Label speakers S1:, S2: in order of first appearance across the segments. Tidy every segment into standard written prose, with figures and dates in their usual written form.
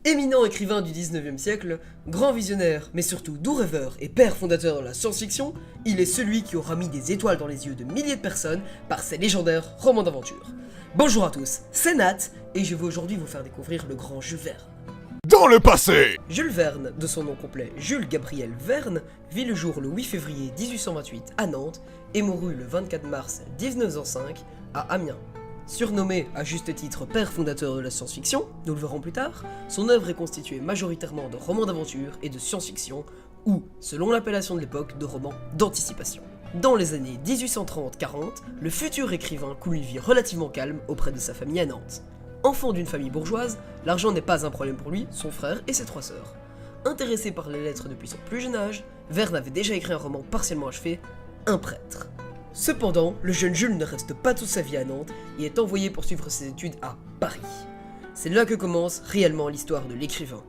S1: Éminent écrivain du 19e siècle, grand visionnaire, mais surtout doux rêveur et père fondateur de la science-fiction, il est celui qui aura mis des étoiles dans les yeux de milliers de personnes par ses légendaires romans d'aventure. Bonjour à tous, c'est Nat, et je vais aujourd'hui vous faire découvrir le grand Jules Verne.
S2: Dans le passé!
S1: Jules Verne, de son nom complet Jules Gabriel Verne, vit le jour le 8 février 1828 à Nantes et mourut le 24 mars 1905 à Amiens. Surnommé à juste titre père fondateur de la science-fiction, nous le verrons plus tard, son œuvre est constituée majoritairement de romans d'aventure et de science-fiction, ou, selon l'appellation de l'époque, de romans d'anticipation. Dans les années 1830-40, le futur écrivain coule une vie relativement calme auprès de sa famille à Nantes. Enfant d'une famille bourgeoise, l'argent n'est pas un problème pour lui, son frère et ses trois sœurs. Intéressé par les lettres depuis son plus jeune âge, Verne avait déjà écrit un roman partiellement achevé, Un prêtre. Cependant, le jeune Jules ne reste pas toute sa vie à Nantes et est envoyé poursuivre ses études à Paris. C'est là que commence réellement l'histoire de l'écrivain.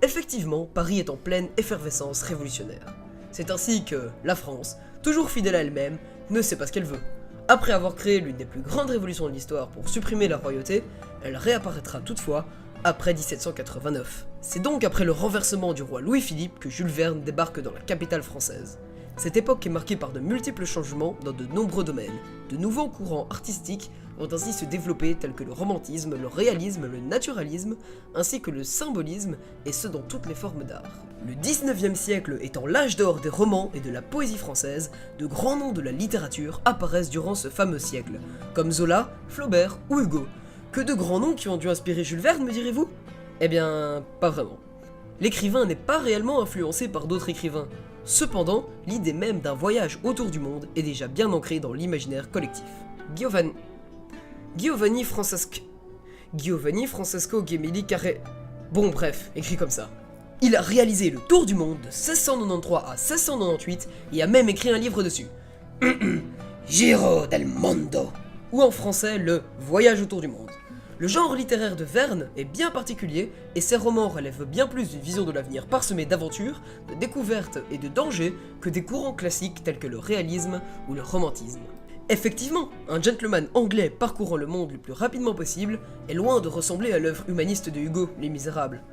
S1: Effectivement, Paris est en pleine effervescence révolutionnaire. C'est ainsi que la France, toujours fidèle à elle-même, ne sait pas ce qu'elle veut. Après avoir créé l'une des plus grandes révolutions de l'histoire pour supprimer la royauté, elle réapparaîtra toutefois après 1789. C'est donc après le renversement du roi Louis-Philippe que Jules Verne débarque dans la capitale française. Cette époque est marquée par de multiples changements dans de nombreux domaines. De nouveaux courants artistiques vont ainsi se développer tels que le romantisme, le réalisme, le naturalisme, ainsi que le symbolisme, et ce dans toutes les formes d'art. Le 19e siècle étant l'âge d'or des romans et de la poésie française, de grands noms de la littérature apparaissent durant ce fameux siècle, comme Zola, Flaubert ou Hugo. Que de grands noms qui ont dû inspirer Jules Verne, me direz-vous? Eh bien, pas vraiment. L'écrivain n'est pas réellement influencé par d'autres écrivains. Cependant, l'idée même d'un voyage autour du monde est déjà bien ancrée dans l'imaginaire collectif. Giovanni Francesco Gemelli Carré... Bon bref, écrit comme ça. Il a réalisé le tour du monde de 1693 à 1698 et a même écrit un livre dessus. Giro del Mondo. Ou en français, le Voyage autour du monde. Le genre littéraire de Verne est bien particulier et ses romans relèvent bien plus d'une vision de l'avenir parsemée d'aventures, de découvertes et de dangers que des courants classiques tels que le réalisme ou le romantisme. Effectivement, un gentleman anglais parcourant le monde le plus rapidement possible est loin de ressembler à l'œuvre humaniste de Hugo, Les Misérables.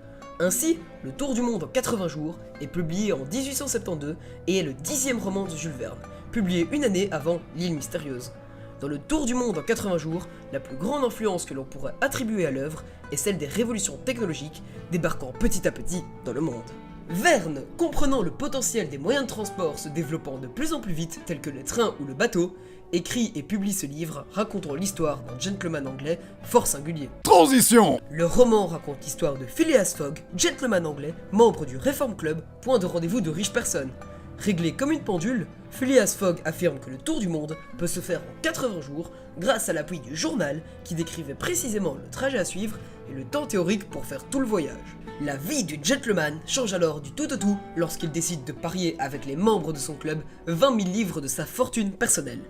S1: Ainsi, Le Tour du monde en 80 jours est publié en 1872 et est le 10e roman de Jules Verne, publié une année avant L'île mystérieuse. Dans Le Tour du monde en 80 jours, la plus grande influence que l'on pourrait attribuer à l'œuvre est celle des révolutions technologiques débarquant petit à petit dans le monde. Verne, comprenant le potentiel des moyens de transport se développant de plus en plus vite tels que le train ou le bateau, écrit et publie ce livre racontant l'histoire d'un gentleman anglais fort singulier.
S2: Transition!
S1: Le roman raconte l'histoire de Phileas Fogg, gentleman anglais, membre du Reform Club, point de rendez-vous de riches personnes. Réglé comme une pendule, Phileas Fogg affirme que le tour du monde peut se faire en 80 jours grâce à l'appui du journal qui décrivait précisément le trajet à suivre et le temps théorique pour faire tout le voyage. La vie du gentleman change alors du tout au tout lorsqu'il décide de parier avec les membres de son club 20 000 livres de sa fortune personnelle.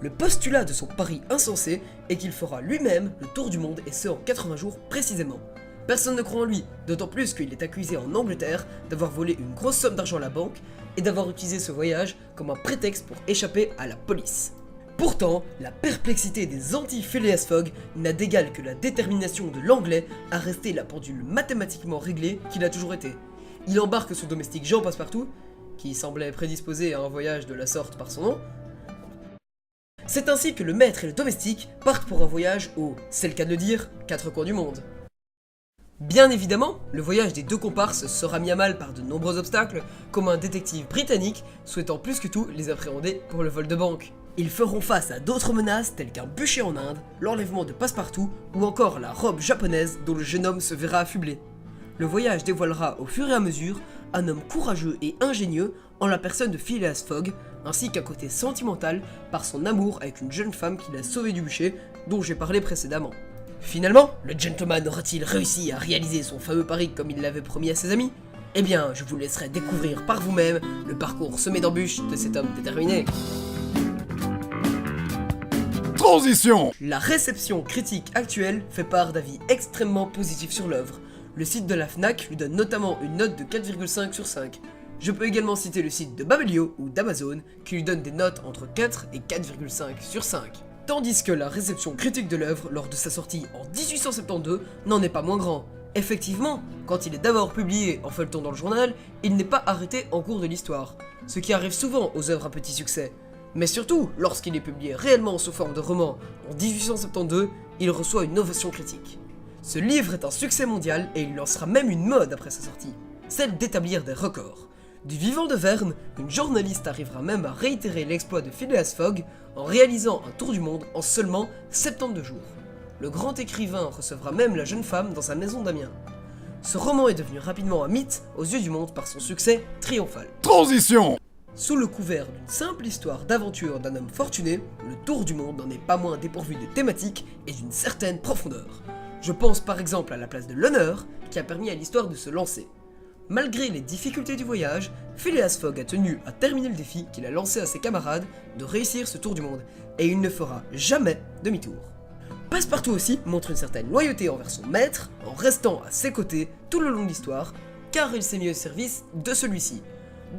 S1: Le postulat de son pari insensé est qu'il fera lui-même le tour du monde et ce en 80 jours précisément. Personne ne croit en lui, d'autant plus qu'il est accusé en Angleterre d'avoir volé une grosse somme d'argent à la banque et d'avoir utilisé ce voyage comme un prétexte pour échapper à la police. Pourtant, la perplexité des anti-Phileas Fogg n'a d'égal que la détermination de l'anglais à rester la pendule mathématiquement réglée qu'il a toujours été. Il embarque son domestique Jean Passepartout, qui semblait prédisposé à un voyage de la sorte par son nom. C'est ainsi que le maître et le domestique partent pour un voyage aux, c'est le cas de le dire, 4 coins du monde. Bien évidemment, le voyage des deux comparses sera mis à mal par de nombreux obstacles, comme un détective britannique souhaitant plus que tout les appréhender pour le vol de banque. Ils feront face à d'autres menaces telles qu'un bûcher en Inde, l'enlèvement de Passepartout ou encore la robe japonaise dont le jeune homme se verra affublé. Le voyage dévoilera au fur et à mesure un homme courageux et ingénieux en la personne de Phileas Fogg, ainsi qu'un côté sentimental par son amour avec une jeune femme qui l'a sauvé du bûcher dont j'ai parlé précédemment. Finalement, le gentleman aura-t-il réussi à réaliser son fameux pari comme il l'avait promis à ses amis? Eh bien, je vous laisserai découvrir par vous-même le parcours semé d'embûches de cet homme déterminé.
S2: Transition!
S1: La réception critique actuelle fait part d'avis extrêmement positifs sur l'œuvre. Le site de la Fnac lui donne notamment une note de 4,5 sur 5. Je peux également citer le site de Babelio ou d'Amazon qui lui donne des notes entre 4 et 4,5 sur 5. Tandis que la réception critique de l'œuvre lors de sa sortie en 1872 n'en est pas moins grand. Effectivement, quand il est d'abord publié en feuilleton dans le journal, il n'est pas arrêté en cours de l'histoire, ce qui arrive souvent aux œuvres à petit succès. Mais surtout, lorsqu'il est publié réellement sous forme de roman en 1872, il reçoit une ovation critique. Ce livre est un succès mondial et il lancera même une mode après sa sortie, celle d'établir des records. Du vivant de Verne, une journaliste arrivera même à réitérer l'exploit de Phileas Fogg en réalisant un tour du monde en seulement 72 jours. Le grand écrivain recevra même la jeune femme dans sa maison d'Amiens. Ce roman est devenu rapidement un mythe aux yeux du monde par son succès triomphal.
S2: Transition.
S1: Sous le couvert d'une simple histoire d'aventure d'un homme fortuné, le tour du monde n'en est pas moins dépourvu de thématiques et d'une certaine profondeur. Je pense par exemple à la place de l'honneur qui a permis à l'histoire de se lancer. Malgré les difficultés du voyage, Phileas Fogg a tenu à terminer le défi qu'il a lancé à ses camarades de réussir ce tour du monde, et il ne fera jamais demi-tour. Passepartout aussi montre une certaine loyauté envers son maître en restant à ses côtés tout le long de l'histoire, car il s'est mis au service de celui-ci.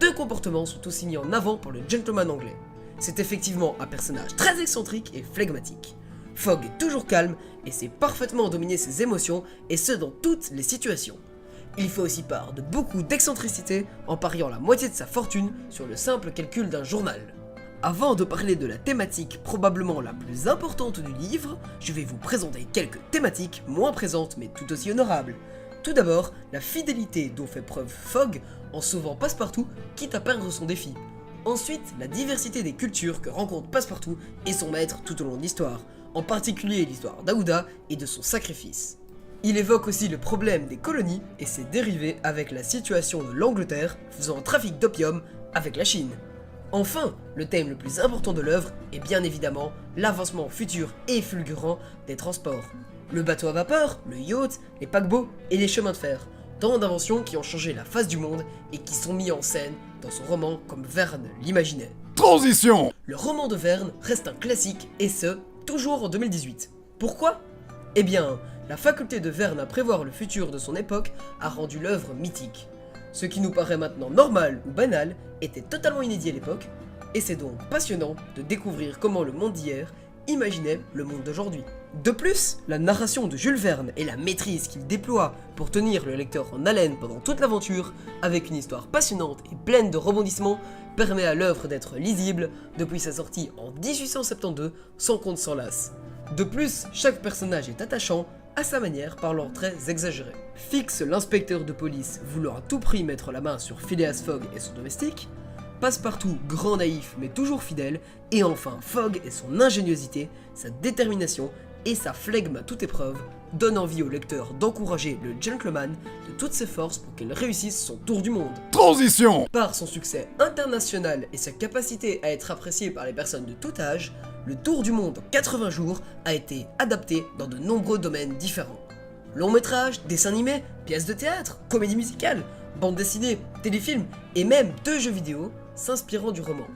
S1: Deux comportements sont aussi mis en avant pour le gentleman anglais. C'est effectivement un personnage très excentrique et flegmatique. Fogg est toujours calme et sait parfaitement dominer ses émotions, et ce dans toutes les situations. Il fait aussi part de beaucoup d'excentricité en pariant la moitié de sa fortune sur le simple calcul d'un journal. Avant de parler de la thématique probablement la plus importante du livre, je vais vous présenter quelques thématiques moins présentes mais tout aussi honorables. Tout d'abord, la fidélité dont fait preuve Fogg en sauvant Passepartout quitte à perdre son défi. Ensuite, la diversité des cultures que rencontre Passepartout et son maître tout au long de l'histoire, en particulier l'histoire d'Aouda et de son sacrifice. Il évoque aussi le problème des colonies et ses dérivés avec la situation de l'Angleterre faisant un trafic d'opium avec la Chine. Enfin, le thème le plus important de l'œuvre est bien évidemment l'avancement futur et fulgurant des transports. Le bateau à vapeur, le yacht, les paquebots et les chemins de fer. Tant d'inventions qui ont changé la face du monde et qui sont mis en scène dans son roman comme Verne l'imaginait.
S2: Transition.
S1: Le roman de Verne reste un classique et ce, toujours en 2018. Pourquoi ? Eh bien, la faculté de Verne à prévoir le futur de son époque a rendu l'œuvre mythique. Ce qui nous paraît maintenant normal ou banal était totalement inédit à l'époque, et c'est donc passionnant de découvrir comment le monde d'hier imaginait le monde d'aujourd'hui. De plus, la narration de Jules Verne et la maîtrise qu'il déploie pour tenir le lecteur en haleine pendant toute l'aventure, avec une histoire passionnante et pleine de rebondissements, permet à l'œuvre d'être lisible depuis sa sortie en 1872 sans qu'on ne s'en lasse. De plus, chaque personnage est attachant, à sa manière parlant très exagéré. Fix, l'inspecteur de police, voulant à tout prix mettre la main sur Phileas Fogg et son domestique, Passepartout, grand naïf mais toujours fidèle, et enfin Fogg et son ingéniosité, sa détermination et sa flegme à toute épreuve, donnent envie au lecteur d'encourager le gentleman de toutes ses forces pour qu'il réussisse son tour du monde.
S2: Transition.
S1: Par son succès international et sa capacité à être apprécié par les personnes de tout âge, le tour du monde en 80 jours a été adapté dans de nombreux domaines différents. Long métrage, dessin animé, pièces de théâtre, comédie musicale, bande dessinée, téléfilm et même 2 jeux vidéo s'inspirant du roman.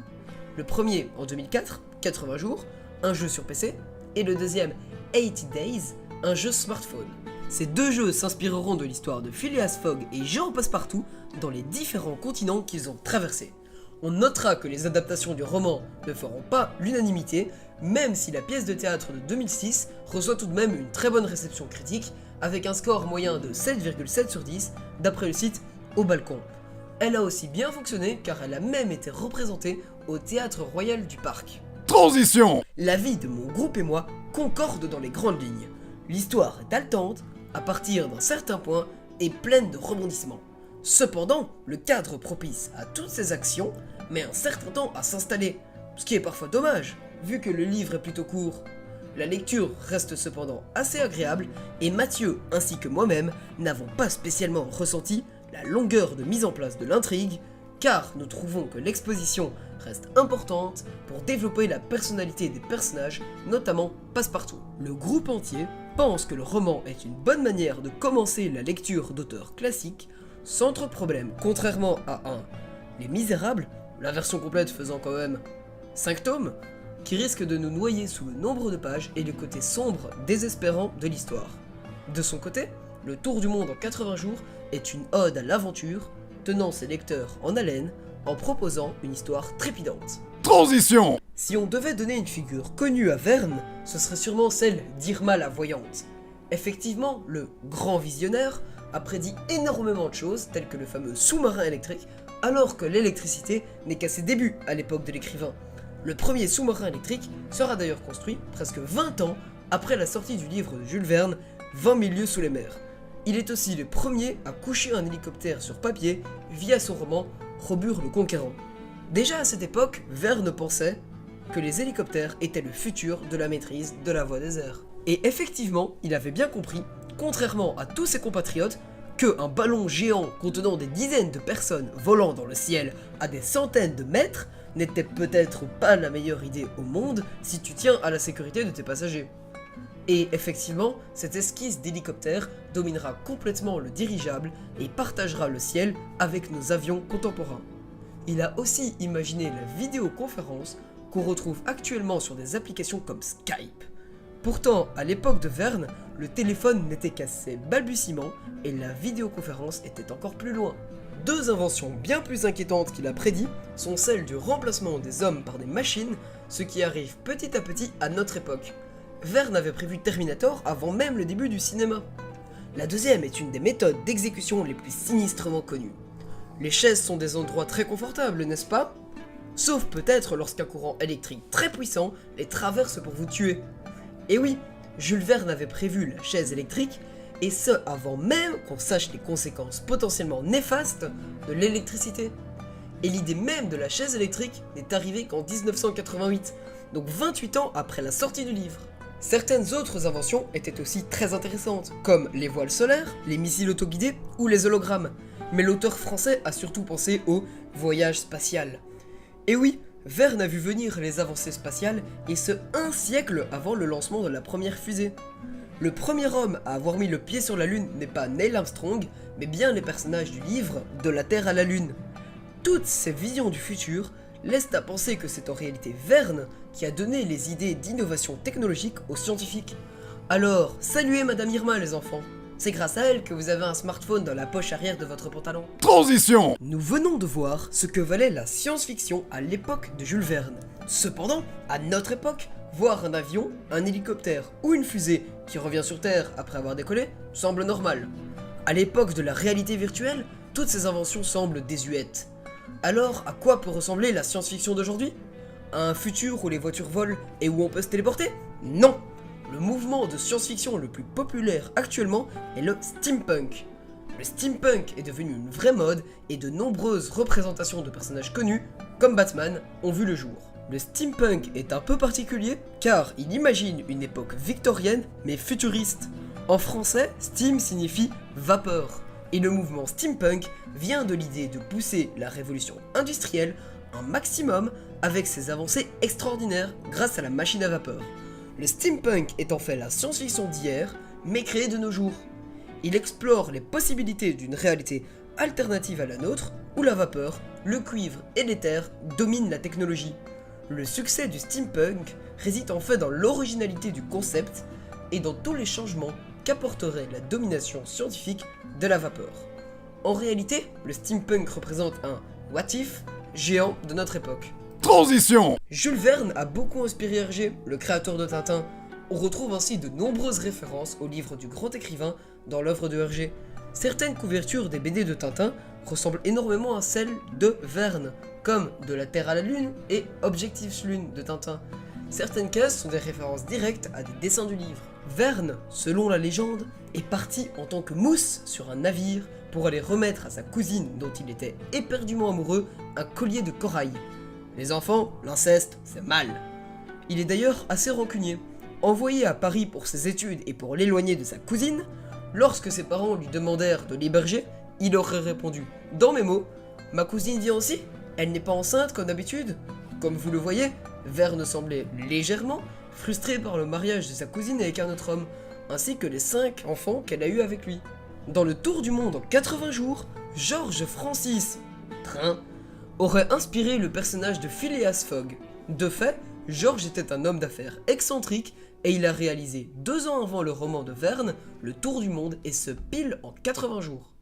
S1: Le premier en 2004, 80 jours, un jeu sur PC, et le deuxième 80 Days, un jeu smartphone. Ces 2 jeux s'inspireront de l'histoire de Phileas Fogg et Jean Passepartout dans les différents continents qu'ils ont traversés. On notera que les adaptations du roman ne feront pas l'unanimité, même si la pièce de théâtre de 2006 reçoit tout de même une très bonne réception critique, avec un score moyen de 7,7 sur 10, d'après le site Au Balcon. Elle a aussi bien fonctionné car elle a même été représentée au Théâtre Royal du Parc.
S2: Transition.
S1: L'avis de mon groupe et moi concorde dans les grandes lignes. L'histoire est haletante, à partir d'un certain point, et pleine de rebondissements. Cependant, le cadre propice à toutes ces actions met un certain temps à s'installer, ce qui est parfois dommage, vu que le livre est plutôt court. La lecture reste cependant assez agréable, et Mathieu ainsi que moi-même n'avons pas spécialement ressenti la longueur de mise en place de l'intrigue, car nous trouvons que l'exposition reste importante pour développer la personnalité des personnages, notamment Passepartout. Le groupe entier pense que le roman est une bonne manière de commencer la lecture d'auteurs classiques sans trop de problème, contrairement à Les Misérables, la version complète faisant quand même 5 tomes, qui risque de nous noyer sous le nombre de pages et le côté sombre, désespérant de l'histoire. De son côté, Le Tour du Monde en 80 jours est une ode à l'aventure, tenant ses lecteurs en haleine en proposant une histoire trépidante.
S2: Transition.
S1: Si on devait donner une figure connue à Verne, ce serait sûrement celle d'Irma la voyante. Effectivement, le grand visionnaire a prédit énormément de choses, telles que le fameux sous-marin électrique, alors que l'électricité n'est qu'à ses débuts à l'époque de l'écrivain. Le premier sous-marin électrique sera d'ailleurs construit presque 20 ans après la sortie du livre de Jules Verne, 20 000 lieues sous les mers. Il est aussi le premier à coucher un hélicoptère sur papier via son roman Robur le Conquérant. Déjà à cette époque, Verne pensait que les hélicoptères étaient le futur de la maîtrise de la voie des airs. Et effectivement, il avait bien compris, contrairement à tous ses compatriotes, qu'un ballon géant contenant des dizaines de personnes volant dans le ciel à des centaines de mètres n'était peut-être pas la meilleure idée au monde si tu tiens à la sécurité de tes passagers. Et effectivement, cette esquisse d'hélicoptère dominera complètement le dirigeable et partagera le ciel avec nos avions contemporains. Il a aussi imaginé la vidéoconférence qu'on retrouve actuellement sur des applications comme Skype. Pourtant, à l'époque de Verne, le téléphone n'était qu'à ses balbutiements et la vidéoconférence était encore plus loin. Deux inventions bien plus inquiétantes qu'il a prédit sont celles du remplacement des hommes par des machines, ce qui arrive petit à petit à notre époque. Verne avait prévu Terminator avant même le début du cinéma. La deuxième est une des méthodes d'exécution les plus sinistrement connues. Les chaises sont des endroits très confortables, n'est-ce pas? Sauf peut-être lorsqu'un courant électrique très puissant les traverse pour vous tuer. Et oui, Jules Verne avait prévu la chaise électrique, et ce avant même qu'on sache les conséquences potentiellement néfastes de l'électricité. Et l'idée même de la chaise électrique n'est arrivée qu'en 1988, donc 28 ans après la sortie du livre. Certaines autres inventions étaient aussi très intéressantes, comme les voiles solaires, les missiles autoguidés ou les hologrammes, mais l'auteur français a surtout pensé au voyage spatial. Et oui, Verne a vu venir les avancées spatiales, et ce 1 siècle avant le lancement de la première fusée. Le premier homme à avoir mis le pied sur la Lune n'est pas Neil Armstrong, mais bien les personnages du livre « De la Terre à la Lune ». Toutes ces visions du futur laissent à penser que c'est en réalité Verne qui a donné les idées d'innovation technologique aux scientifiques. Alors, saluez Madame Irma les enfants, c'est grâce à elle que vous avez un smartphone dans la poche arrière de votre pantalon.
S2: Transition.
S1: Nous venons de voir ce que valait la science-fiction à l'époque de Jules Verne. Cependant, à notre époque, voir un avion, un hélicoptère ou une fusée qui revient sur Terre après avoir décollé semble normal. À l'époque de la réalité virtuelle, toutes ces inventions semblent désuètes. Alors, à quoi peut ressembler la science-fiction d'aujourd'hui? À un futur où les voitures volent et où on peut se téléporter? Non! Le mouvement de science-fiction le plus populaire actuellement est le steampunk. Le steampunk est devenu une vraie mode et de nombreuses représentations de personnages connus, comme Batman, ont vu le jour. Le steampunk est un peu particulier car il imagine une époque victorienne mais futuriste. En français, steam signifie vapeur. Et le mouvement steampunk vient de l'idée de pousser la révolution industrielle un maximum avec ses avancées extraordinaires grâce à la machine à vapeur. Le steampunk est en fait la science-fiction d'hier, mais créée de nos jours. Il explore les possibilités d'une réalité alternative à la nôtre, où la vapeur, le cuivre et l'éther dominent la technologie. Le succès du steampunk réside en fait dans l'originalité du concept et dans tous les changements qu'apporterait la domination scientifique de la vapeur. En réalité, le steampunk représente un what if géant de notre époque.
S2: Transition.
S1: Jules Verne a beaucoup inspiré Hergé, le créateur de Tintin. On retrouve ainsi de nombreuses références au livre du grand écrivain dans l'œuvre de Hergé. Certaines couvertures des BD de Tintin ressemblent énormément à celles de Verne, comme De la Terre à la Lune et Objectif Lune de Tintin. Certaines cases sont des références directes à des dessins du livre. Verne, selon la légende, est parti en tant que mousse sur un navire pour aller remettre à sa cousine dont il était éperdument amoureux un collier de corail. Les enfants, l'inceste, c'est mal. Il est d'ailleurs assez rancunier. Envoyé à Paris pour ses études et pour l'éloigner de sa cousine, lorsque ses parents lui demandèrent de l'héberger, il aurait répondu « Dans mes mots, ma cousine vient aussi, elle n'est pas enceinte comme d'habitude ». Comme vous le voyez, Verne semblait légèrement frustré par le mariage de sa cousine avec un autre homme, ainsi que les 5 enfants qu'elle a eus avec lui. Dans le Tour du monde en 80 jours, George Francis Train aurait inspiré le personnage de Phileas Fogg. De fait, George était un homme d'affaires excentrique et il a réalisé 2 ans avant le roman de Verne, le Tour du monde et ce pile en 80 jours.